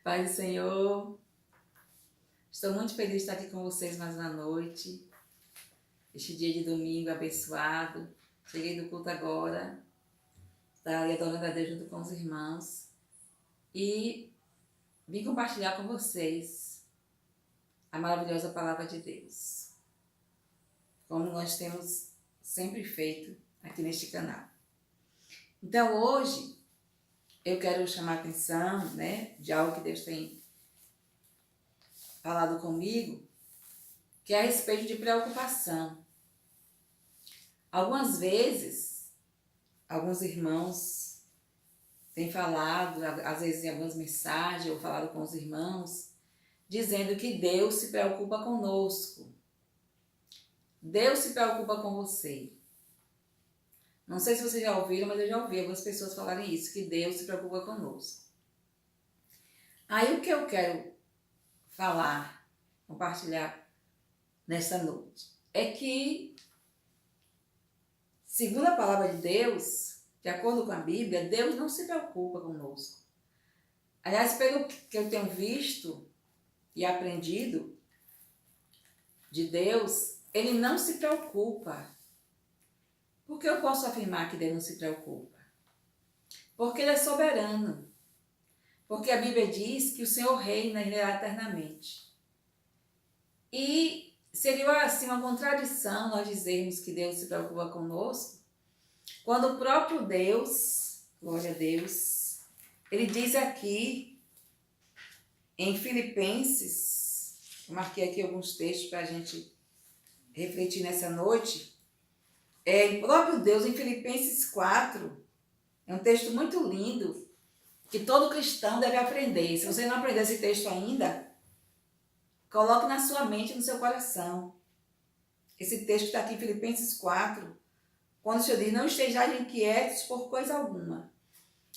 Pai do Senhor, estou muito feliz de estar aqui com vocês mais uma noite. Este dia de domingo abençoado. Cheguei do culto agora, estar ali adorando a Deus junto com os irmãos. E vim compartilhar com vocês a maravilhosa palavra de Deus, como nós temos sempre feito aqui neste canal. Então hoje eu quero chamar a atenção, de algo que Deus tem falado comigo, que é a respeito de preocupação. Algumas vezes, alguns irmãos têm falado, às vezes em algumas mensagens, ou falado com os irmãos, dizendo que Deus se preocupa conosco. Deus se preocupa com você. Não sei se vocês já ouviram, mas eu já ouvi algumas pessoas falarem isso, que Deus se preocupa conosco. Aí o que eu quero falar, compartilhar nesta noite, é que, segundo a palavra de Deus, de acordo com a Bíblia, Deus não se preocupa conosco. Aliás, pelo que eu tenho visto e aprendido de Deus, Ele não se preocupa. Por que eu posso afirmar que Deus não se preocupa? Porque Ele é soberano. Porque a Bíblia diz que o Senhor reina e reinará eternamente. E seria assim uma contradição nós dizermos que Deus se preocupa conosco, quando o próprio Deus, glória a Deus, Ele diz aqui em Filipenses, eu marquei aqui alguns textos para a gente refletir nessa noite, o próprio Deus em Filipenses 4, é um texto muito lindo, que todo cristão deve aprender. Se você não aprender esse texto ainda, coloque na sua mente e no seu coração. Esse texto está aqui em Filipenses 4, quando o Senhor diz, não estejais inquietos por coisa alguma.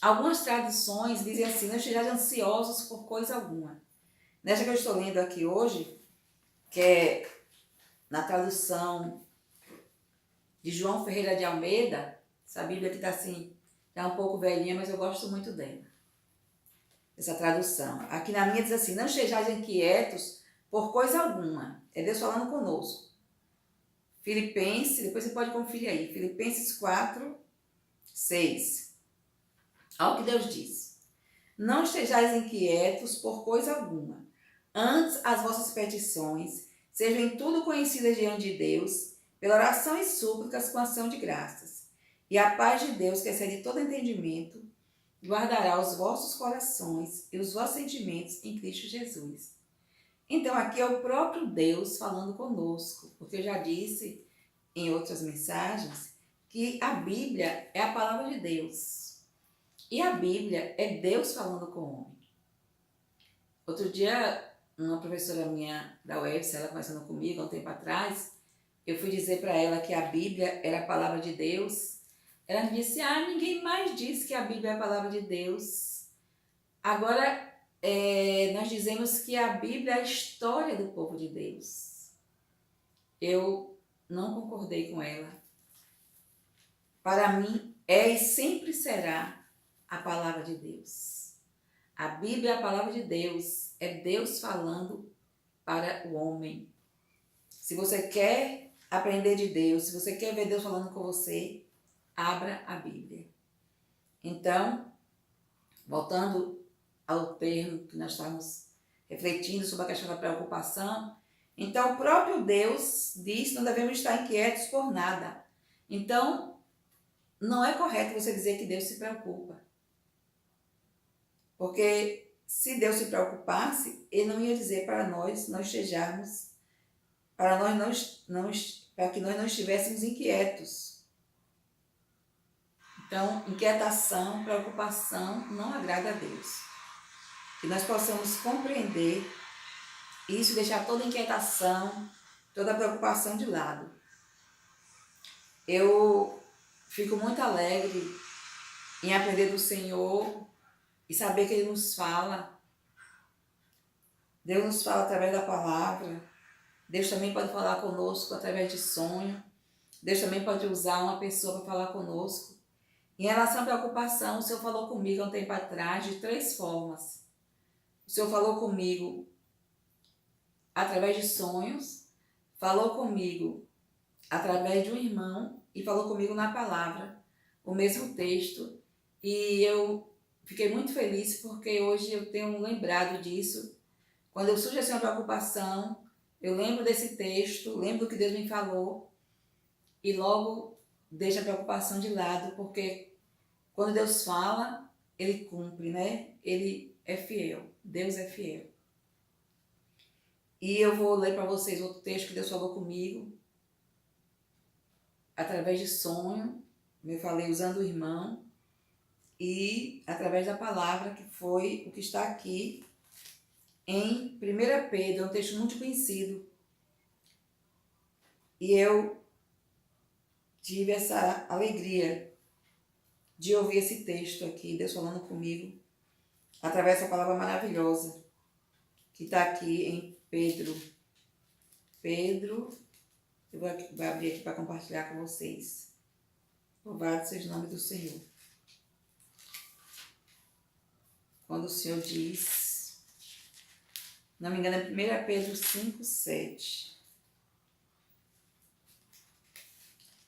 Algumas traduções dizem assim, não estejais ansiosos por coisa alguma. Nessa que eu estou lendo aqui hoje, que é na tradução de João Ferreira de Almeida, essa Bíblia que está assim, está um pouco velhinha, mas eu gosto muito dela. Essa tradução. Aqui na minha diz assim, não estejais inquietos por coisa alguma. É Deus falando conosco. Filipenses, depois você pode conferir aí, Filipenses 4, 6. Olha o que Deus diz. Não estejais inquietos por coisa alguma. Antes as vossas petições sejam em tudo conhecidas diante de Deus, pela oração e súplicas com ação de graças. E a paz de Deus, que excede todo entendimento, guardará os vossos corações e os vossos sentimentos em Cristo Jesus. Então aqui é o próprio Deus falando conosco, porque eu já disse em outras mensagens que a Bíblia é a palavra de Deus. E a Bíblia é Deus falando com o homem. Outro dia, uma professora minha da UFS, ela conversando comigo há um tempo atrás, eu fui dizer para ela que a Bíblia era a palavra de Deus. Ela me disse, ninguém mais diz que a Bíblia é a palavra de Deus. Agora, nós dizemos que a Bíblia é a história do povo de Deus. Eu não concordei com ela. Para mim, é e sempre será a palavra de Deus. A Bíblia é a palavra de Deus. É Deus falando para o homem. Se você quer aprender de Deus, se você quer ver Deus falando com você, abra a Bíblia. Então, voltando ao termo que nós estamos refletindo sobre a questão da preocupação, então o próprio Deus diz que não devemos estar inquietos por nada. Então, não é correto você dizer que Deus se preocupa. Porque se Deus se preocupasse, Ele não ia dizer para nós não estejarmos, para que nós não estivéssemos inquietos. Então, inquietação, preocupação não agrada a Deus. Que nós possamos compreender isso, deixar toda inquietação, toda preocupação de lado. Eu fico muito alegre em aprender do Senhor e saber que Ele nos fala. Deus nos fala através da palavra. Deus também pode falar conosco através de sonho. Deus também pode usar uma pessoa para falar conosco. Em relação à preocupação, o Senhor falou comigo há um tempo atrás de 3 formas. O Senhor falou comigo através de sonhos, falou comigo através de um irmão e falou comigo na palavra, o mesmo texto. E eu fiquei muito feliz porque hoje eu tenho lembrado disso. Quando eu surge assim uma preocupação, eu lembro desse texto, lembro do que Deus me falou e logo deixo a preocupação de lado, porque quando Deus fala, Ele cumpre, né? Ele é fiel, Deus é fiel. E eu vou ler para vocês outro texto que Deus falou comigo, através de sonho, eu falei usando o irmão, e através da palavra, que foi o que está aqui em 1 Pedro, é um texto muito conhecido. E eu tive essa alegria de ouvir esse texto aqui, Deus falando comigo, através dessa palavra maravilhosa, que está aqui em Pedro. Eu vou abrir aqui para compartilhar com vocês. Louvado seja o nome do Senhor. Quando o Senhor diz, não me engano, é 1 Pedro 5:7.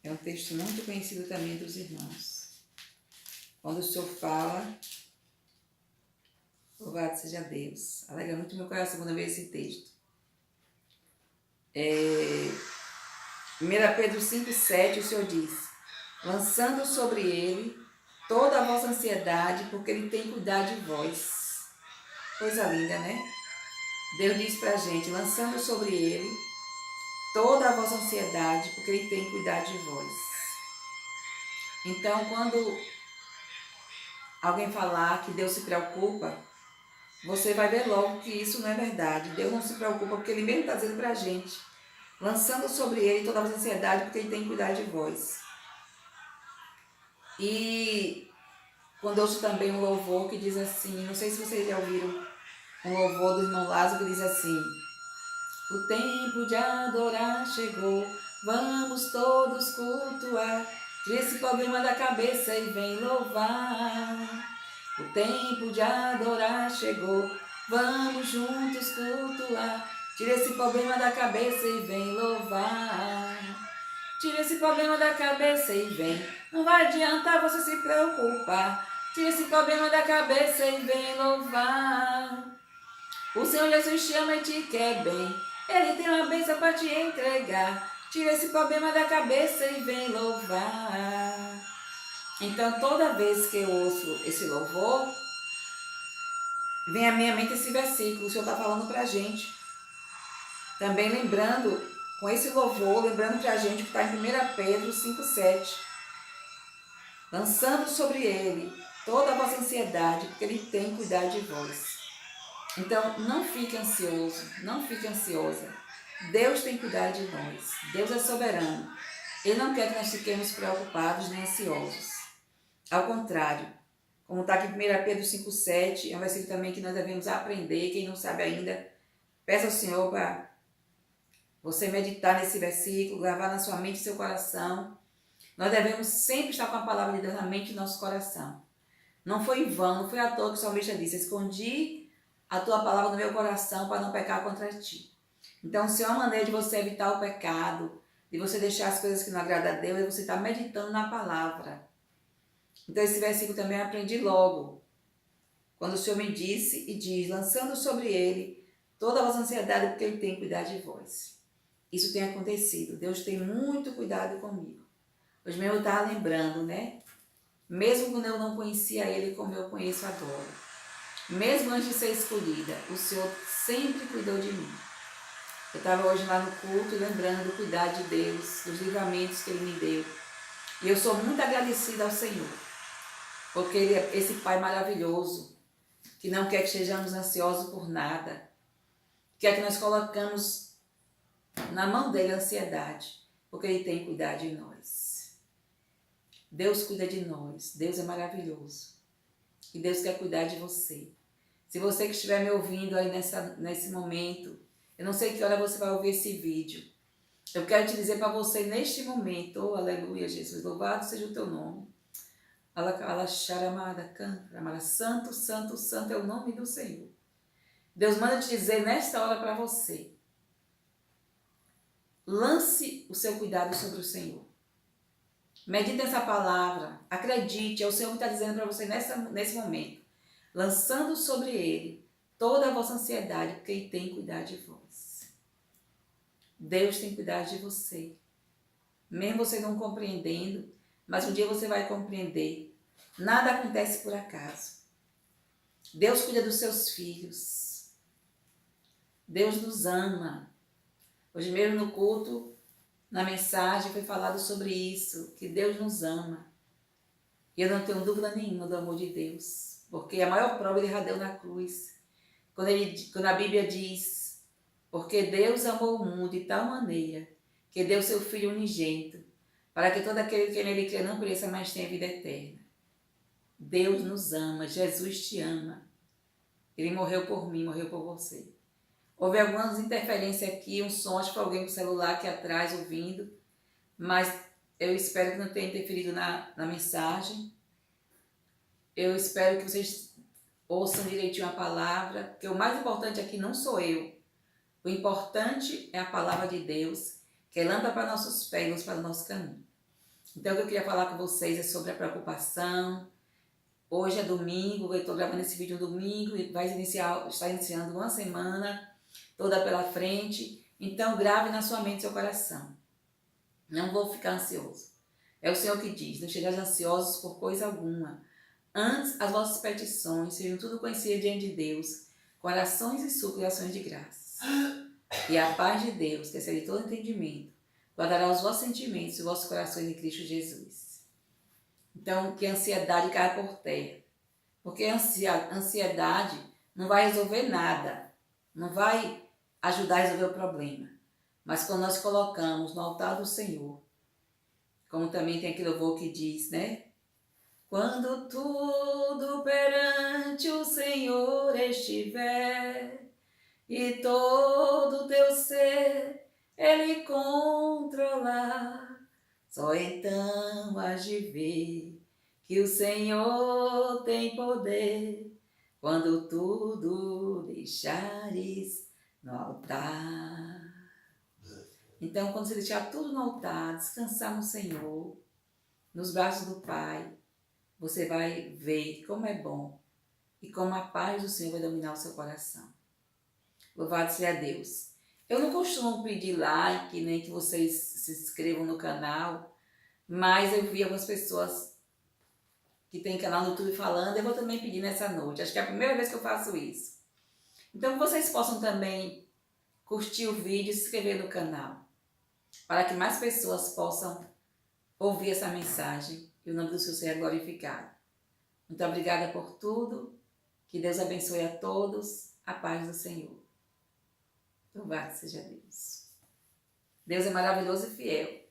É um texto muito conhecido também dos irmãos. Quando o Senhor fala, louvado seja Deus. Alegra muito meu coração quando eu vejo esse texto. 1 Pedro 5:7, o Senhor diz, lançando sobre ele toda a vossa ansiedade, porque ele tem cuidado de vós. Coisa linda, né? Deus diz pra gente, lançando sobre ele toda a vossa ansiedade, porque ele tem cuidado de vós. Então, quando alguém falar que Deus se preocupa, você vai ver logo que isso não é verdade. Deus não se preocupa, porque ele mesmo está dizendo pra gente, lançando sobre ele toda a vossa ansiedade, porque ele tem cuidado de vós. E quando eu ouço também um louvor que diz assim, não sei se vocês já ouviram um louvor do irmão Lázaro que diz assim, o tempo de adorar chegou, vamos todos cultuar, tira esse problema da cabeça e vem louvar. O tempo de adorar chegou, vamos juntos cultuar, tira esse problema da cabeça e vem louvar. Tira esse problema da cabeça e vem, não vai adiantar você se preocupar, tira esse problema da cabeça e vem louvar. O Senhor Jesus te ama e te quer bem, Ele tem uma bênção para te entregar, tira esse problema da cabeça e vem louvar. Então, toda vez que eu ouço esse louvor, vem à minha mente esse versículo, o Senhor está falando para a gente. Também lembrando, com esse louvor, lembrando para a gente que está em 1 Pedro 5:7. Lançando sobre ele toda a vossa ansiedade, porque ele tem cuidado de vós. Então, não fique ansioso, não fique ansiosa. Deus tem cuidado de nós. Deus é soberano. Ele não quer que nós fiquemos preocupados nem ansiosos. Ao contrário, como está aqui em 1 Pedro 5:7, é um versículo também que nós devemos aprender. Quem não sabe ainda, peça ao Senhor para você meditar nesse versículo, gravar na sua mente e seu coração. Nós devemos sempre estar com a palavra de Deus na mente e no nosso coração. Não foi em vão, não foi à toa que o salmista disse, escondi a tua palavra no meu coração para não pecar contra ti. Então, se é uma maneira de você evitar o pecado, de você deixar as coisas que não agradam a Deus, é você estar meditando na palavra. Então, esse versículo também eu aprendi logo. Quando o Senhor me disse e diz, lançando sobre ele toda a vossa ansiedade, porque ele tem cuidado de vós. Isso tem acontecido. Deus tem muito cuidado comigo. Hoje mesmo eu estava lembrando, né? Mesmo quando eu não conhecia ele como eu conheço agora. Mesmo antes de ser escolhida, o Senhor sempre cuidou de mim. Eu estava hoje lá no culto lembrando do cuidado de Deus, dos livramentos que Ele me deu. E eu sou muito agradecida ao Senhor, porque Ele é esse Pai maravilhoso, que não quer que sejamos ansiosos por nada, quer que nós colocamos na mão dele a ansiedade, porque Ele tem cuidado de nós. Deus cuida de nós, Deus é maravilhoso. E Deus quer cuidar de você. Se você que estiver me ouvindo aí nesse momento, eu não sei que hora você vai ouvir esse vídeo. Eu quero te dizer para você neste momento, oh, aleluia, Jesus, louvado seja o teu nome. Santo, santo, santo é o nome do Senhor. Deus manda te dizer nesta hora para você: lance o seu cuidado sobre o Senhor. Medite nessa palavra, acredite, é o Senhor que está dizendo para você nesse momento, lançando sobre Ele toda a vossa ansiedade, porque Ele tem cuidado de vós. Deus tem cuidado de você. Mesmo você não compreendendo, mas um dia você vai compreender. Nada acontece por acaso. Deus cuida dos seus filhos. Deus nos ama. Hoje mesmo no culto, na mensagem, foi falado sobre isso, que Deus nos ama. E eu não tenho dúvida nenhuma do amor de Deus, porque a maior prova Ele já deu na cruz. Quando a Bíblia diz, porque Deus amou o mundo de tal maneira que deu seu Filho unigênito, para que todo aquele que nele crê não pereça, mas tenha vida eterna. Deus nos ama, Jesus te ama. Ele morreu por mim, morreu por você. Houve algumas interferências aqui, um som, acho que foi alguém com o celular aqui atrás ouvindo, mas eu espero que não tenha interferido na mensagem. Eu espero que vocês ouçam direitinho a palavra, porque o mais importante aqui não sou eu. O importante é a palavra de Deus, que é lâmpada para nossos pés, luz para o nosso caminho. Então, o que eu queria falar com vocês é sobre a preocupação. Hoje é domingo, eu estou gravando esse vídeo no domingo e está iniciando uma semana toda pela frente. Então, grave na sua mente e seu coração. Não vou ficar ansioso. É o Senhor que diz, não sejais ansiosos por coisa alguma. Antes, as vossas petições sejam tudo conhecidas diante de Deus, com orações e súplicas e ações de graças. E a paz de Deus, que excede todo entendimento, guardará os vossos sentimentos e os vossos corações em Cristo Jesus. Então, que a ansiedade caia por terra. Porque a ansiedade não vai resolver nada, não vai ajudar a resolver o problema. Mas quando nós colocamos no altar do Senhor, como também tem aquele louvor que diz, né? Quando tudo perante o Senhor estiver e todo o teu ser Ele controlar, só então hás de ver que o Senhor tem poder quando tudo deixares no altar. Então, quando você deixar tudo no altar, descansar no Senhor, nos braços do Pai, você vai ver como é bom e como a paz do Senhor vai dominar o seu coração. Louvado seja Deus. Eu não costumo pedir like, nem que vocês se inscrevam no canal, mas eu vi algumas pessoas que têm canal no YouTube falando, eu vou também pedir nessa noite. Acho que é a primeira vez que eu faço isso. Então, que vocês possam também curtir o vídeo e se inscrever no canal, para que mais pessoas possam ouvir essa mensagem e o nome do Senhor seja glorificado. Muito obrigada por tudo. Que Deus abençoe a todos. A paz do Senhor. Louvado seja Deus. Deus é maravilhoso e fiel.